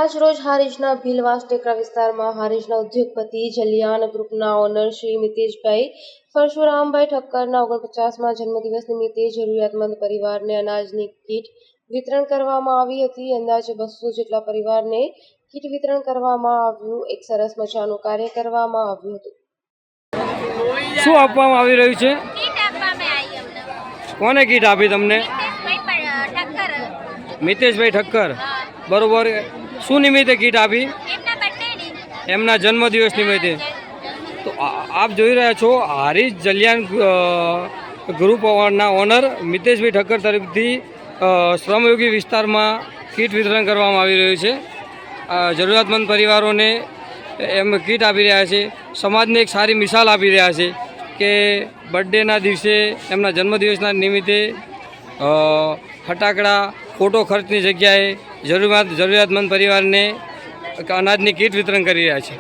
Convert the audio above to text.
આજરોજ હારીજના ભીલવાસ ટેકરા વિસ્તારમાં હારીજના ઉદ્યોગપતિ જલિયાન ગ્રુપના ઓનર શ્રી મિતેશભાઈ પરશુરામભાઈ ઠક્કરના 49મા જન્મદિવસ નિમિત્તે જરૂરિયાતમંદ પરિવારને અનાજની કીટ વિતરણ કરવામાં આવી હતી। અંદાજે 200 જેટલા પરિવારને કીટ વિતરણ કરવામાં આવ્યું। એક સરસ મજાનું કાર્ય કરવામાં આવ્યું હતું। શું આપવામાં આવી રહ્યું છે? કોને કીટ આપી તમને? મિતેશભાઈ ઠક્કર, બરોબર। શું નિમિત્તે કીટ આપી? એમના જન્મદિવસ નિમિત્તે। તો આપ જોઈ રહ્યા છો હારીજ જલિયાન ગ્રુપના ઓનર મિતેશભાઈ ઠક્કર તરફથી શ્રમયોગી વિસ્તારમાં કીટ વિતરણ કરવામાં આવી રહ્યું છે। જરૂરિયાતમંદ પરિવારોને એમ કીટ આપી રહ્યા છે। સમાજને એક સારી મિસાલ આપી રહ્યા છે કે બર્થડેના દિવસે એમના જન્મદિવસના નિમિત્તે ફટાકડા ખોટો ખર્ચની જગ્યાએ જરૂરિયાતમંદ પરિવારને અનાજની કીટ વિતરણ કરી રહ્યા છે।